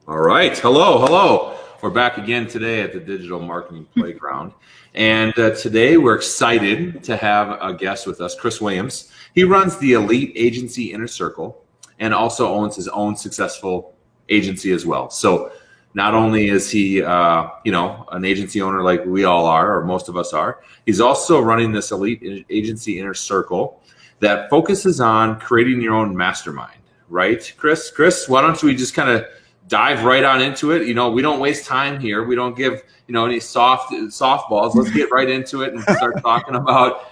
All right. Hello. We're back again today at the Digital Marketing Playground. And today we're excited to have a guest with us, Chris Williams. He runs the Elite Agency Inner Circle and also owns his own successful agency as well. So not only is he, an agency owner like we all are, or most of us are, he's also running this Elite Agency Inner Circle that focuses on creating your own mastermind, right? Chris, why don't we just kind of dive right on into it? We don't waste time here. We don't give, any softballs. Let's get right into it and start talking about,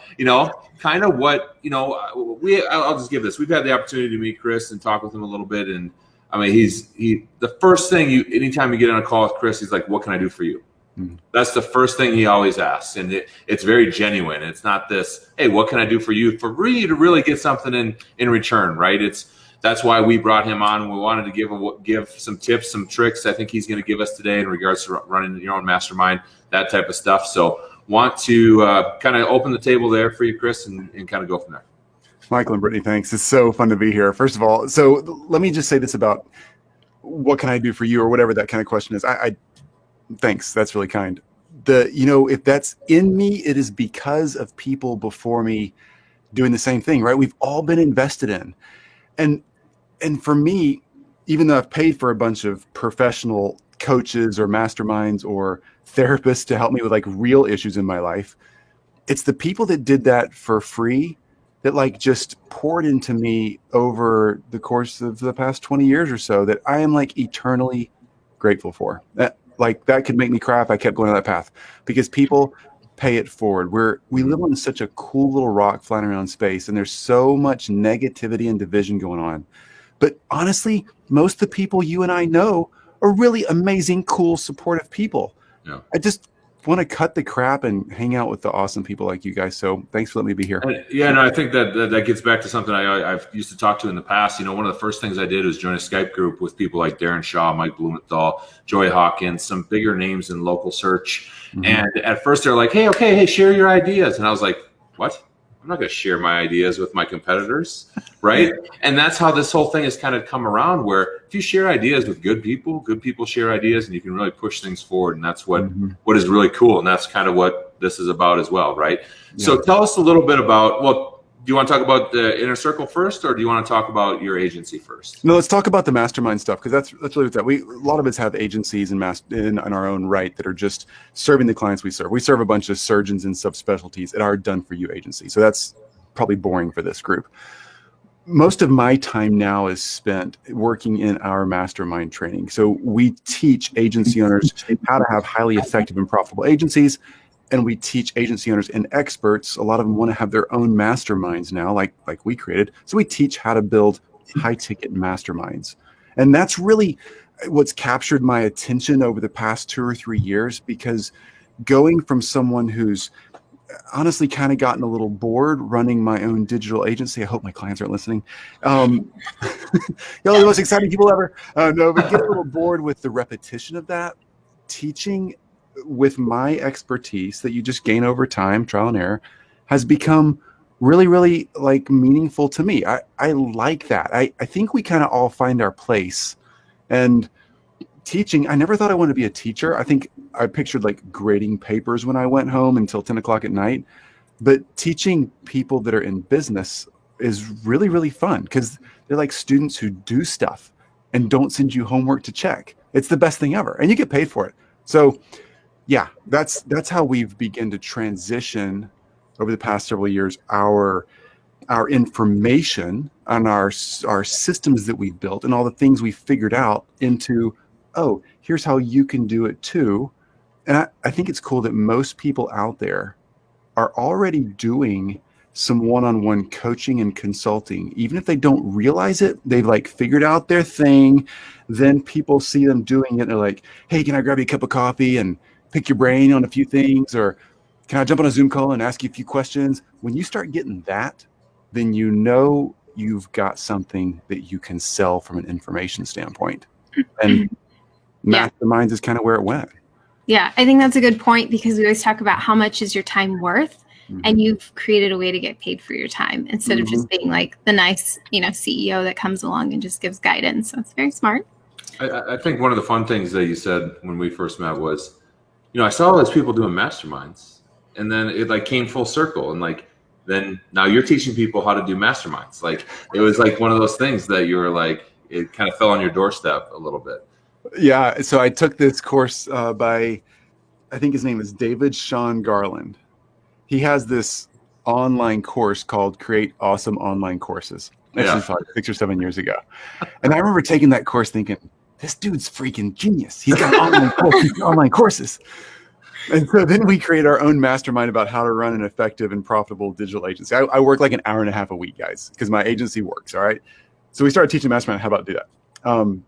kind of what, I'll just give this. We've had the opportunity to meet Chris and talk with him a little bit. And I mean, the first thing anytime you get on a call with Chris, he's like, what can I do for you? Mm-hmm. That's the first thing he always asks. And it's very genuine. It's not this, hey, what can I do for you to really get something in return, right? That's why we brought him on. We wanted to give some tips, some tricks I think he's going to give us today in regards to running your own mastermind, that type of stuff. So want to kind of open the table there for you, Chris, and kind of go from there. Michael and Brittany, thanks. It's so fun to be here. First of all, so let me just say this about what can I do for you or whatever that kind of question is. Thanks. That's really kind. If that's in me, it is because of people before me doing the same thing, right? We've all been invested in. And for me, even though I've paid for a bunch of professional coaches or masterminds or therapists to help me with like real issues in my life, it's the people that did that for free that like just poured into me over the course of the past 20 years or so that I am like eternally grateful for. That could make me cry if I kept going on that path, because people pay it forward. We live on such a cool little rock flying around in space, and there's so much negativity and division going on. But honestly, most of the people you and I know are really amazing, cool, supportive people. Yeah. I just want to cut the crap and hang out with the awesome people like you guys. So thanks for letting me be here. I think that gets back to something I've used to talk to in the past. One of the first things I did was join a Skype group with people like Darren Shaw, Mike Blumenthal, Joy Hawkins, some bigger names in local search. Mm-hmm. And at first they're like, hey, share your ideas. And I was like, what? I'm not going to share my ideas with my competitors, right? And that's how this whole thing has kind of come around, where if you share ideas with good people share ideas, and you can really push things forward. And that's what is really cool. And that's kind of what this is about as well, right? Yeah. So tell us a little bit about, do you want to talk about the Inner Circle first, or do you want to talk about your agency first? No, let's talk about the mastermind stuff, because that's really what that. A lot of us have agencies in our own right that are just serving the clients we serve. We serve a bunch of surgeons and subspecialties at our done-for-you agency. So that's probably boring for this group. Most of my time now is spent working in our mastermind training. So we teach agency owners how to have highly effective and profitable agencies. And we teach agency owners and experts. A lot of them want to have their own masterminds now, like we created. So we teach how to build high-ticket masterminds. And that's really what's captured my attention over the past 2 or 3 years, because going from someone who's honestly kind of gotten a little bored running my own digital agency. I hope my clients aren't listening. Y'all are the most exciting people ever. No, but get a little bored with the repetition of that. Teaching with my expertise that you just gain over time, trial and error, has become really, really like meaningful to me. I like that. I think we kind of all find our place. And teaching, I never thought I wanted to be a teacher. I think I pictured like grading papers when I went home until 10 o'clock at night. But teaching people that are in business is really, really fun, because they're like students who do stuff and don't send you homework to check. It's the best thing ever. And you get paid for it. So yeah, that's how we've begun to transition over the past several years, our information on our systems that we've built and all the things we figured out into, oh, here's how you can do it too. And I think it's cool that most people out there are already doing some one-on-one coaching and consulting. Even if they don't realize it, they've like figured out their thing. Then people see them doing it and they're like, hey, can I grab you a cup of coffee and pick your brain on a few things? Or can I jump on a Zoom call and ask you a few questions? When you start getting that, then you know you've got something that you can sell from an information standpoint. And Masterminds is kind of where it went. Yeah, I think that's a good point, because we always talk about how much is your time worth, and you've created a way to get paid for your time instead of just being like the nice, CEO that comes along and just gives guidance. So it's very smart. I think one of the fun things that you said when we first met was, I saw all these people doing masterminds, and then it like came full circle, and like then now you're teaching people how to do masterminds. Like it was like one of those things that you were like, it kind of fell on your doorstep a little bit. Yeah. So I took this course by, I think his name is David Sean Garland. He has this online course called Create Awesome Online Courses. This is like 6 or 7 years ago. And I remember taking that course thinking, this dude's freaking genius. He's got online courses. And so then we create our own mastermind about how to run an effective and profitable digital agency. I work like an hour and a half a week, guys, because my agency works. All right. So we started teaching mastermind. How about do that?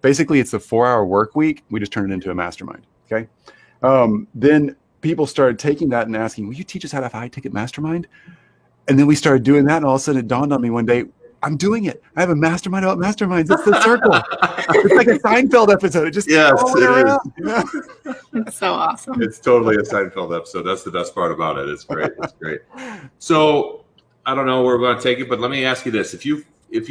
Basically, it's a 4-hour work week. We just turned it into a mastermind. Okay. Then people started taking that and asking, will you teach us how to have a high ticket mastermind? And then we started doing that. And all of a sudden it dawned on me one day, I'm doing it. I have a mastermind about masterminds. It's the circle. It's like a Seinfeld episode. It just It's so awesome. It's totally a Seinfeld episode. That's the best part about it. It's great. It's great. So I don't know where we're going to take it, but let me ask you this: if you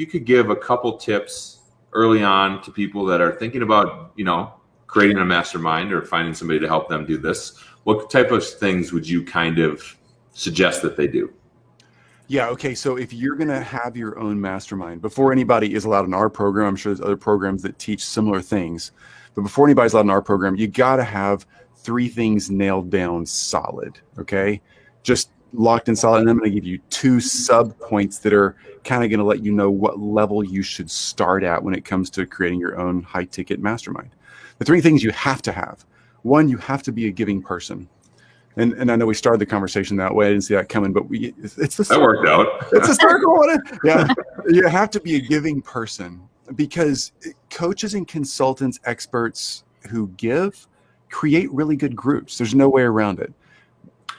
could give a couple tips early on to people that are thinking about creating a mastermind or finding somebody to help them do this, what type of things would you kind of suggest that they do? Yeah. Okay. So if you're going to have your own mastermind, before anybody is allowed in our program, I'm sure there's other programs that teach similar things, but before anybody's allowed in our program, you got to have 3 things nailed down solid. Okay. Just locked and solid. And I'm going to give you 2 sub points that are kind of going to let you know what level you should start at when it comes to creating your own high ticket mastermind. The 3 things you have to have: 1, you have to be a giving person. And I know we started the conversation that way. I didn't see that coming, but it's the that worked out. It's a circle. Yeah, you have to be a giving person, because coaches and consultants, experts who give, create really good groups. There's no way around it.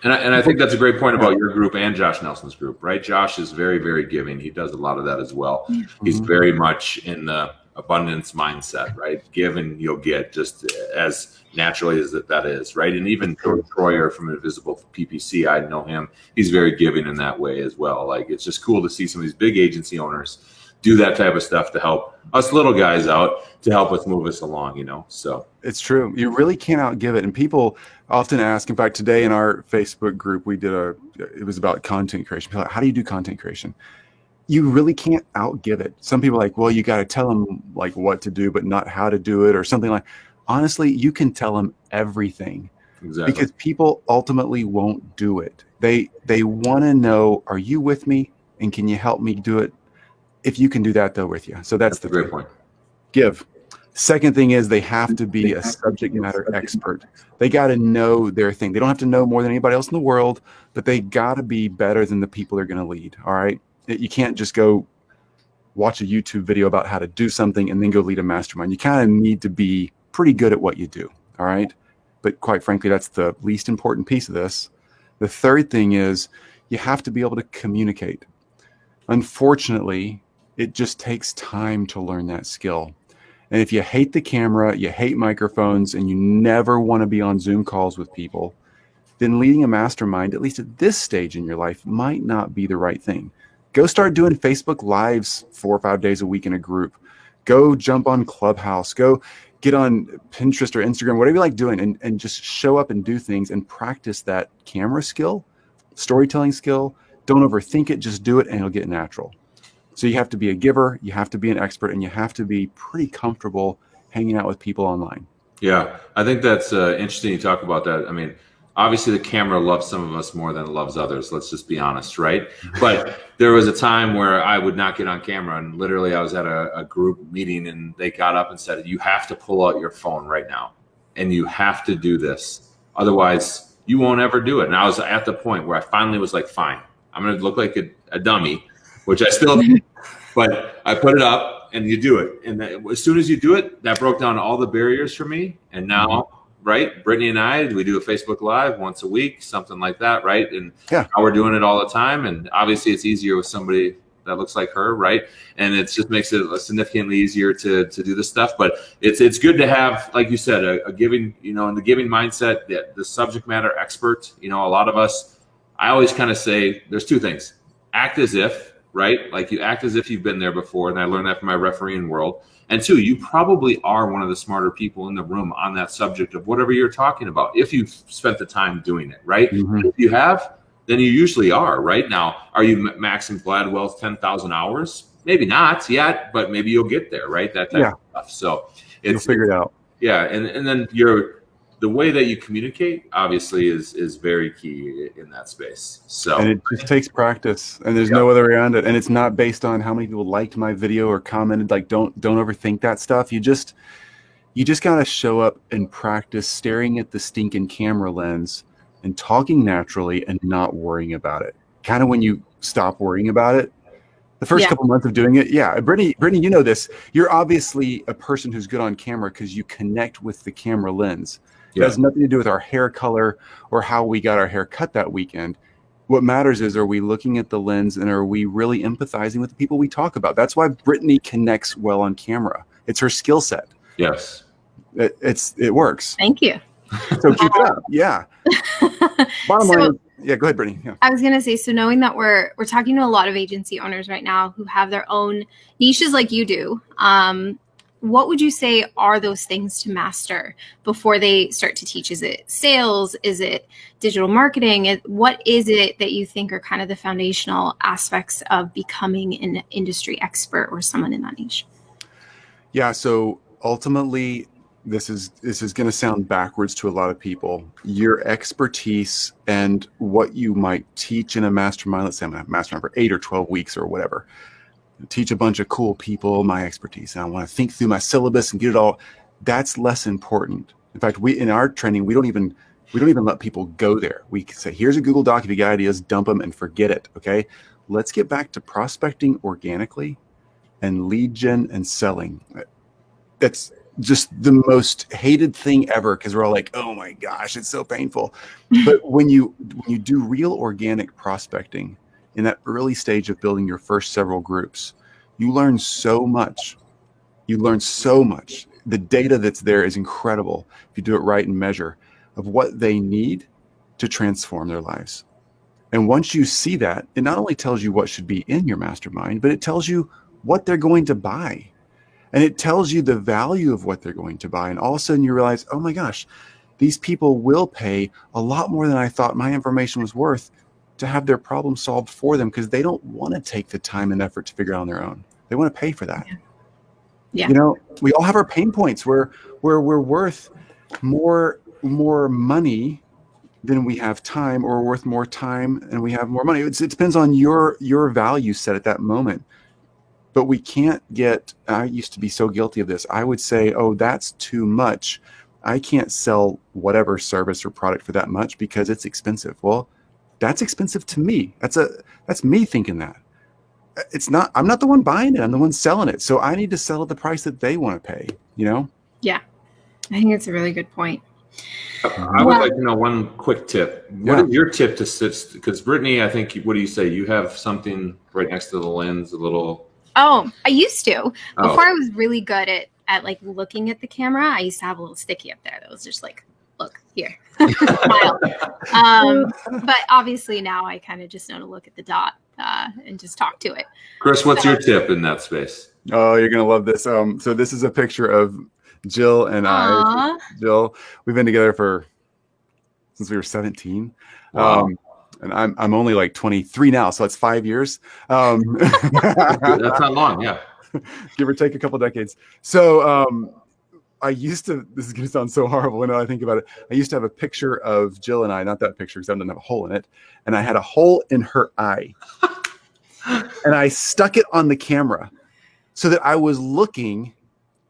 And I think that's a great point about your group and Josh Nelson's group, right? Josh is very, very giving. He does a lot of that as well. Mm-hmm. He's very much in the abundance mindset, right? Give and you'll get, just as naturally as that is, right? And even Troyer from Invisible PPC, I know him. He's very giving in that way as well. Like, it's just cool to see some of these big agency owners do that type of stuff to help us little guys out, to help us move us along, So it's true. You really can't outgive it. And people often ask, in fact, today in our Facebook group, we did it was about content creation. People are like, how do you do content creation? You really can't outgive it. Some people are like, well, you got to tell them like what to do, but not how to do it, or something like. Honestly, you can tell them everything. Exactly. Because people ultimately won't do it. They want to know, are you with me, and can you help me do it? If you can do that, they're with you. So that's the great point. Give. Second thing is, they have to be a subject matter expert. They got to know their thing. They don't have to know more than anybody else in the world, but they got to be better than the people they're going to lead. All right. You can't just go watch a YouTube video about how to do something and then go lead a mastermind. You kind of need to be pretty good at what you do. All right. But quite frankly, that's the least important piece of this. The third thing is, you have to be able to communicate. Unfortunately, it just takes time to learn that skill. And if you hate the camera, you hate microphones, and you never want to be on Zoom calls with people, then leading a mastermind, at least at this stage in your life, might not be the right thing. Go start doing Facebook Lives 4 or 5 days a week in a group. Go jump on Clubhouse. Go get on Pinterest or Instagram, whatever you like doing, and just show up and do things and practice that camera skill, storytelling skill. Don't overthink it. Just do it, and it'll get natural. So you have to be a giver, you have to be an expert, and you have to be pretty comfortable hanging out with people online. Yeah, I think that's interesting you talk about that. I mean, obviously the camera loves some of us more than it loves others. Let's just be honest, right? But there was a time where I would not get on camera, and literally I was at a group meeting, and they got up and said, you have to pull out your phone right now, and you have to do this. Otherwise, you won't ever do it. And I was at the point where I finally was like, fine, I'm going to look like a dummy, which I still do, but I put it up, and you do it. And as soon as you do it, that broke down all the barriers for me. And now, right, Brittany and I, we do a Facebook Live once a week, something like that, right? And now we're doing it all the time. And obviously it's easier with somebody that looks like her, right? And it just makes it significantly easier to do this stuff. But it's good to have, like you said, a giving, in the giving mindset, the subject matter expert. A lot of us, I always kind of say there's 2 things: act as if, right? Like you act as if you've been there before. And I learned that from my refereeing world. And two, you probably are one of the smarter people in the room on that subject of whatever you're talking about, if you've spent the time doing it, right? Mhm. If you have, then you usually are. Right now, are you Maxim Gladwell's 10,000 hours? Maybe not yet, but maybe you'll get there, right? That type of stuff. So You'll figure it out. Yeah, and then the way that you communicate obviously is very key in that space. So And it just takes practice, and there's no other way around it. And it's not based on how many people liked my video or commented. Like, don't overthink that stuff. You just gotta show up and practice staring at the stinking camera lens and talking naturally and not worrying about it. Kind of when you stop worrying about it. The first couple months of doing it, Brittany, you know this. You're obviously a person who's good on camera because you connect with the camera lens. It has nothing to do with our hair color or how we got our hair cut that weekend. What matters is, are we looking at the lens and are we really empathizing with the people we talk about? That's why Brittany connects well on camera. It's her skill set. Yes. It works. Thank you. So keep it up. Yeah. Bottom line. Yeah, go ahead, Brittany. Yeah. I was going to say, so knowing that we're talking to a lot of agency owners right now who have their own niches like you do, what would you say are those things to master before they start to teach? Is it sales? Is it digital marketing? What is it that you think are kind of the foundational aspects of becoming an industry expert or someone in that niche? Yeah, so ultimately, this is going to sound backwards to a lot of people. Your expertise and what you might teach in a mastermind, let's say I'm in a mastermind for 8 or 12 weeks or whatever, teach a bunch of cool people my expertise, and I want to think through my syllabus and get it all. That's less important. In fact, in our training, we don't even let people go there. We say, here's a Google Doc. If you got ideas, dump them and forget it. Okay, let's get back to prospecting organically and lead gen and selling. That's just the most hated thing ever, because we're all like, oh my gosh, it's so painful. But when you do real organic prospecting in that early stage of building your first several groups, you learn so much. The data that's there is incredible if you do it right and measure of what they need to transform their lives. And once you see that, it not only tells you what should be in your mastermind, but it tells you what they're going to buy. And it tells you the value of what they're going to buy. And all of a sudden you realize, oh my gosh, these people will pay a lot more than I thought my information was worth to have their problem solved for them, because they don't want to take the time and effort to figure it out on their own. They want to pay for that. Yeah. You know, we all have our pain points where we're worth more money than we have time, or worth more time and we have more money. It depends on your value set at that moment. But we can't I used to be so guilty of this. I would say, oh, that's too much. I can't sell whatever service or product for that much because it's expensive. Well, that's expensive to me. That's me thinking that. It's not, I'm not the one buying it. I'm the one selling it. So I need to sell at the price that they want to pay, you know? Yeah. I think it's a really good point. I would like to know one quick tip. What is your tip to sit? Because Brittany, I think, what do you say? You have something right next to the lens, a little. Oh, I used to. Before I was really good at like looking at the camera, I used to have a little sticky up there that was just like, look here. Smile. But obviously now I kind of just know to look at the dot and just talk to it. Chris, what's your tip in that space? Oh, you're going to love this. So this is a picture of Jill and I. Jill, we've been together since we were 17. Wow. And I'm only like 23 now, so that's 5 years. That's not long, yeah. Give or take a couple decades. So I used to, this is going to sound so horrible when I think about it. I used to have a picture of Jill and I, not that picture because I didn't have a hole in it. And I had a hole in her eye. And I stuck it on the camera so that I was looking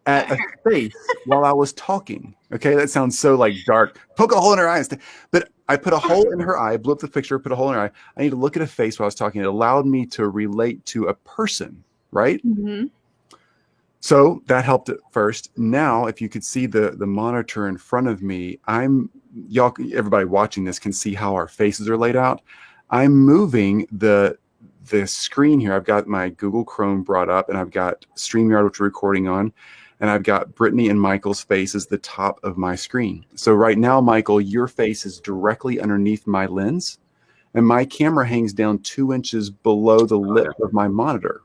at a face while I was talking. Okay, that sounds so like dark. Poke a hole in her eye. But I put a hole in her eye, blew up the picture, put a hole in her eye. I need to look at a face while I was talking. It allowed me to relate to a person, right? Mm-hmm. So that helped at first. Now, if you could see the monitor in front of me, everybody watching this can see how our faces are laid out. I'm moving the screen here. I've got my Google Chrome brought up, and I've got StreamYard, which we're recording on. And I've got Brittany and Michael's face as the top of my screen. So right now, Michael, your face is directly underneath my lens. and my camera hangs down 2 inches below the lip of my monitor.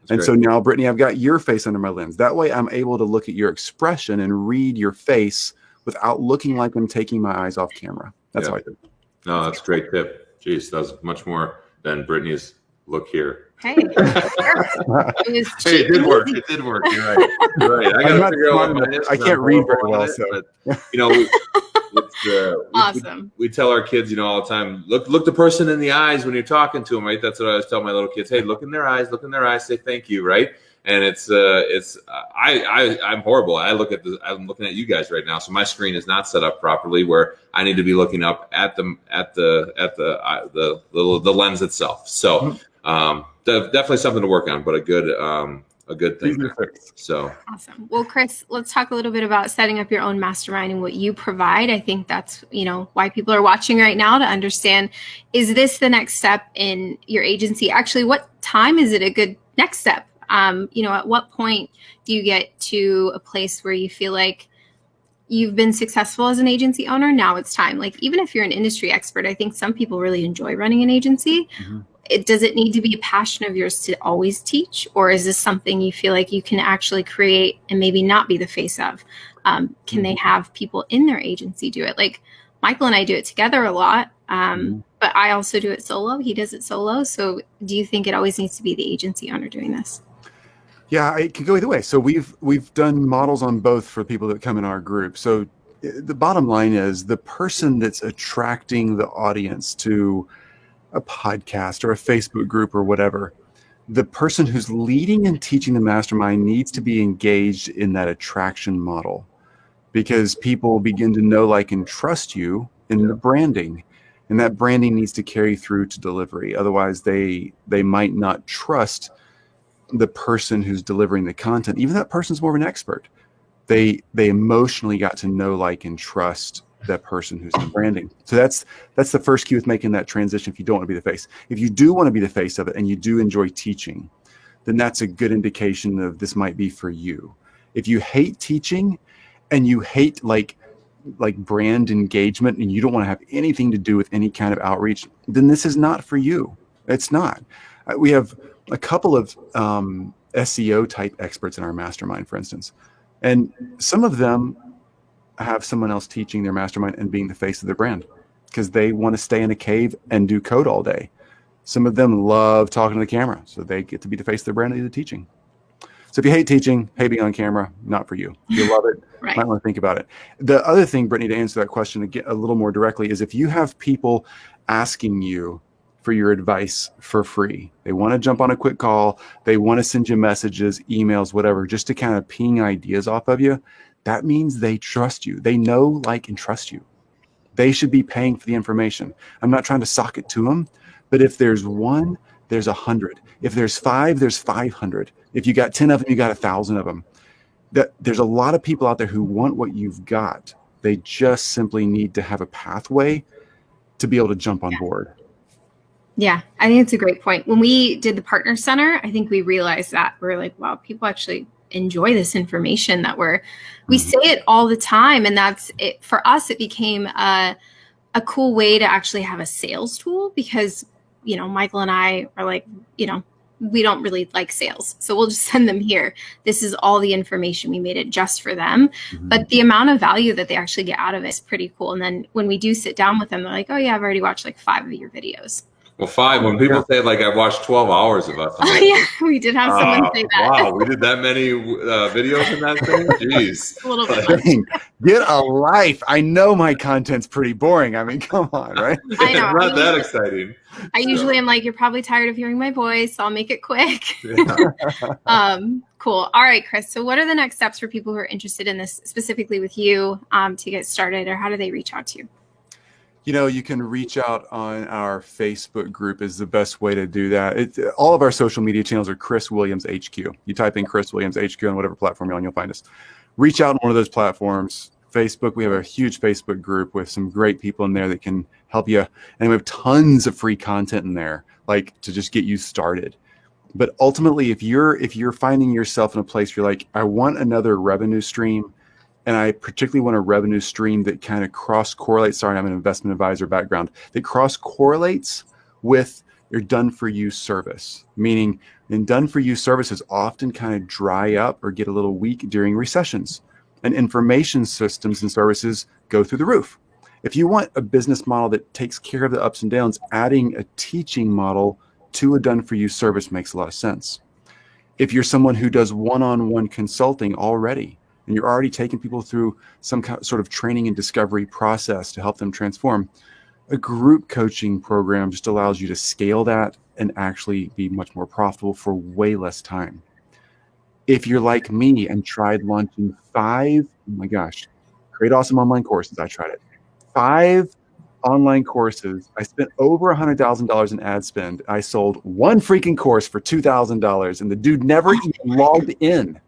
And so now, Brittany, I've got your face under my lens. That way I'm able to look at your expression and read your face without looking like I'm taking my eyes off camera. That's how I do it. No, that's a great tip. Jeez, that was much more than Brittany's look here. Hey, Hey, it did work. It did work. You're right. You're right. I got to figure out what mine is. I can't read very well, so. But, awesome. We tell our kids, all the time, look the person in the eyes when you're talking to them, right? That's what I always tell my little kids. Hey, look in their eyes, say thank you, right? And I'm horrible. I'm looking at you guys right now, so my screen is not set up properly where I need to be looking up at the lens itself. So definitely something to work on, but a good thing. So awesome. Well, Chris, let's talk a little bit about setting up your own mastermind and what you provide. I think that's why people are watching right now, to understand, is this the next step in your agency? Actually, what time is it a good next step? At what point do you get to a place where you feel like you've been successful as an agency owner? Now it's time. Like, even if you're an industry expert, I think some people really enjoy running an agency. Does it need to be a passion of yours to always teach? Or is this something you feel like you can actually create and maybe not be the face of? Can they have people in their agency do it? Like, Michael and I do it together a lot, but I also do it solo. He does it solo. So do you think it always needs to be the agency owner doing this? Yeah, it can go either way. So we've done models on both for people that come in our group. So the bottom line is, the person that's attracting the audience to a podcast or a Facebook group or whatever, the person who's leading and teaching the mastermind needs to be engaged in that attraction model, because people begin to know, like, and trust you in the branding, and that branding needs to carry through to delivery. Otherwise, they might not trust the person who's delivering the content. Even that person's more of an expert. They emotionally got to know, like, and trust that person who's in the branding. So that's the first key with making that transition. If you don't want to be the face, if you do want to be the face of it and you do enjoy teaching, then that's a good indication of this might be for you. If you hate teaching and you hate like brand engagement and you don't want to have anything to do with any kind of outreach, then this is not for you. It's not. We have a couple of SEO type experts in our mastermind, for instance, and some of them have someone else teaching their mastermind and being the face of their brand because they want to stay in a cave and do code all day. Some of them love talking to the camera, so they get to be the face of their brand and do the teaching. So if you hate teaching, hate being on camera, not for you. If you love it, Right. Might want to think about it. The other thing, Brittany, to answer that question again a little more directly, is if you have people asking you for your advice for free, they want to jump on a quick call, they want to send you messages, emails, whatever, just to kind of ping ideas off of you, that means they trust you. They know, like, and trust you. They should be paying for the information. I'm not trying to sock it to them, but if there's one, there's 100. If there's 5, there's 500. If you got 10 of them, you got 1,000 of them. There's a lot of people out there who want what you've got. They just simply need to have a pathway to be able to jump on board. Yeah, I think it's a great point. When we did the Partner Center, I think we realized that we're like, wow, people actually enjoy this information that we say it all the time. And that's it. For us, it became a cool way to actually have a sales tool because, Michael and I are like, we don't really like sales. So we'll just send them here. This is all the information. We made it just for them. Mm-hmm. But the amount of value that they actually get out of it is pretty cool. And then when we do sit down with them, they're like, oh yeah, I've already watched like 5 of your videos. Well, 5. When people say like I watched 12 hours of us. Oh yeah, we did have someone say that. Wow, we did that many videos in that thing? Jeez. A little bit. Dang, get a life. I know my content's pretty boring. I mean, come on, right? I know. It's not that exciting. I usually am like, you're probably tired of hearing my voice, so I'll make it quick. Yeah. Cool. All right, Chris. So what are the next steps for people who are interested in this, specifically with you, to get started, or how do they reach out to you? You can reach out on our Facebook group is the best way to do that. All of our social media channels are Chris Williams HQ. You type in Chris Williams HQ on whatever platform you're on, you'll find us. Reach out on one of those platforms. Facebook, we have a huge Facebook group with some great people in there that can help you. And we have tons of free content in there, like to just get you started. But ultimately, if you're finding yourself in a place where you're like, I want another revenue stream, and I particularly want a revenue stream that kind of cross correlates. Sorry, I'm an investment advisor background, that cross correlates with your done for you service. Meaning, in done for you services often kind of dry up or get a little weak during recessions, and information systems and services go through the roof. If you want a business model that takes care of the ups and downs, adding a teaching model to a done for you service makes a lot of sense. If you're someone who does one-on-one consulting already, and you're already taking people through some sort of training and discovery process to help them transform, a group coaching program just allows you to scale that and actually be much more profitable for way less time. If you're like me and tried launching 5, oh my gosh, great, awesome online courses. I tried it. 5 online courses. I spent over $100,000 in ad spend. I sold one freaking course for $2,000, and the dude never even logged in.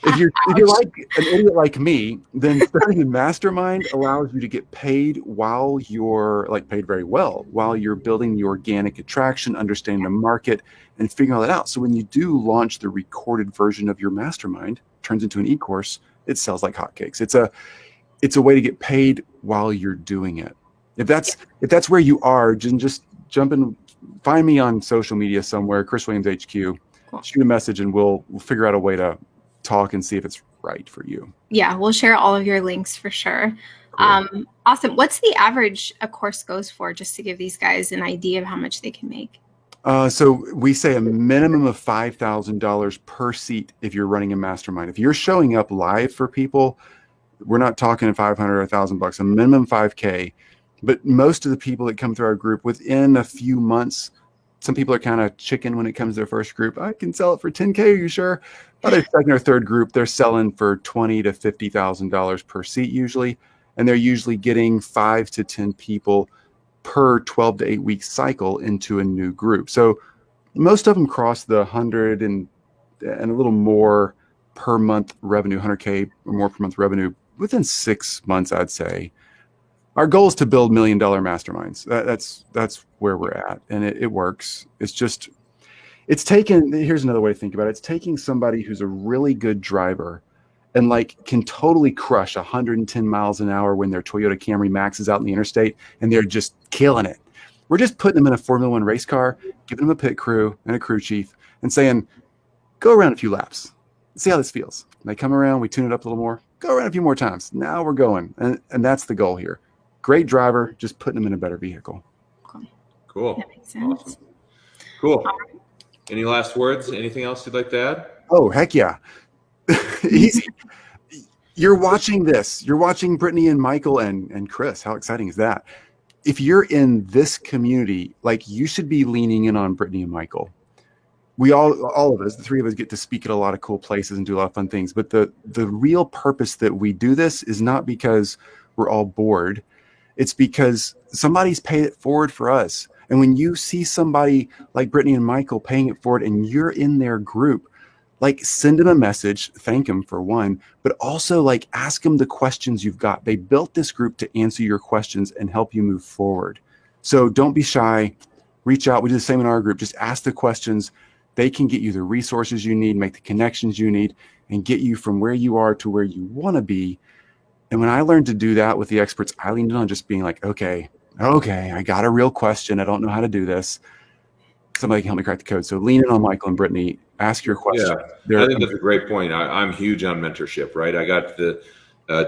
If you're like an idiot like me, then starting a mastermind allows you to get paid while you're paid very well, while you're building the organic attraction, understanding the market, and figuring all that out. So when you do launch the recorded version of your mastermind, turns into an e-course, it sells like hotcakes. It's a way to get paid while you're doing it. If that's where you are, just jump in, find me on social media somewhere, Chris Williams HQ, shoot a message, and we'll figure out a way to talk and see if it's right for you. Yeah, we'll share all of your links for sure. Cool. Awesome. What's the average a course goes for, just to give these guys an idea of how much they can make? So we say a minimum of $5,000 per seat if you're running a mastermind. If you're showing up live for people, we're not talking 500 or $1,000, a minimum $5K. But most of the people that come through our group, within a few months, some people are kind of chicken when it comes to their first group. I can sell it for $10K. Are you sure? By their second or third group, they're selling for $20,000 to $50,000 per seat usually, and they're usually getting 5 to 10 people per 12 to 8 week cycle into a new group. So most of them cross the 100 and a little more per month revenue, 100K or more per month revenue within 6 months, I'd say. Our goal is to build $1 million masterminds. That's where we're at, and it works. It's taken. Here's another way to think about it. It's taking somebody who's a really good driver and can totally crush 110 miles an hour when their Toyota Camry Max is out in the interstate, and they're just killing it. We're just putting them in a Formula One race car, giving them a pit crew and a crew chief, and saying, "Go around a few laps, see how this feels." And they come around, we tune it up a little more, go around a few more times. Now we're going, and that's the goal here. Great driver, just putting them in a better vehicle. Cool. That makes sense. Awesome. Cool. Any last words? Anything else you'd like to add? Oh, heck yeah. Easy. You're watching this. You're watching Brittany and Michael and Chris. How exciting is that? If you're in this community, you should be leaning in on Brittany and Michael. We all of us, the three of us, get to speak at a lot of cool places and do a lot of fun things. But the real purpose that we do this is not because we're all bored. It's because somebody's paid it forward for us. And when you see somebody like Brittany and Michael paying it forward and you're in their group, send them a message, thank them for one, but also ask them the questions you've got. They built this group to answer your questions and help you move forward. So don't be shy, reach out. We do the same in our group. Just ask the questions. They can get you the resources you need, make the connections you need, and get you from where you are to where you want to be. And when I learned to do that with the experts, I leaned in on just being okay, I got a real question. I don't know how to do this. Somebody can help me crack the code. So lean in on Michael and Brittany. Ask your question. Yeah, I think that's a great point. I'm huge on mentorship, right? I got the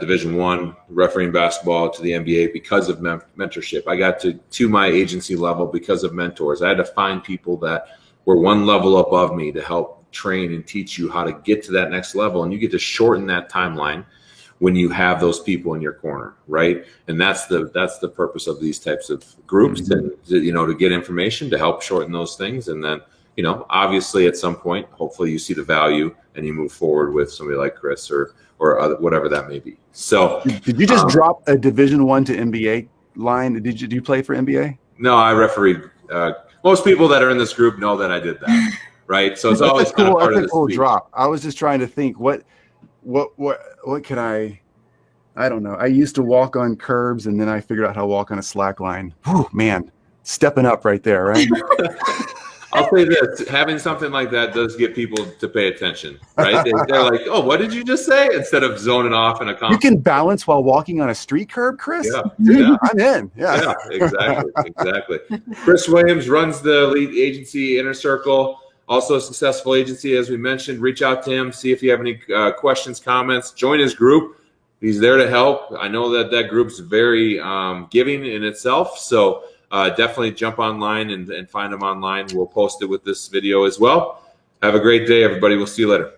Division I refereeing basketball to the NBA because of mentorship. I got to my agency level because of mentors. I had to find people that were one level above me to help train and teach you how to get to that next level. And you get to shorten that timeline when you have those people in your corner, right? And that's the purpose of these types of groups, mm-hmm. to get information to help shorten those things. And then, obviously at some point, hopefully you see the value and you move forward with somebody like Chris or other, whatever that may be. So did you just drop a Division I to NBA line? Do you play for NBA? No, I refereed. Most people that are in this group know that I did that, right? So it's always kind of part of the cool drop. I was just trying to think what could I don't know. I used to walk on curbs, and then I figured out how to walk on a slack line. Whew, man, stepping up right there, right? I'll say this: having something like that does get people to pay attention, right? They're like, "Oh, what did you just say?" Instead of zoning off in a You conversation. can balance while walking on a street curb, Chris. Yeah. I'm in. Yeah, exactly. Chris Williams runs the Elite Agency Inner Circle, also a successful agency, as we mentioned. Reach out to him, see if you have any questions, comments. Join his group. He's there to help. I know that group's very giving in itself, so definitely jump online and find him online. We'll post it with this video as well. Have a great day, everybody. We'll see you later.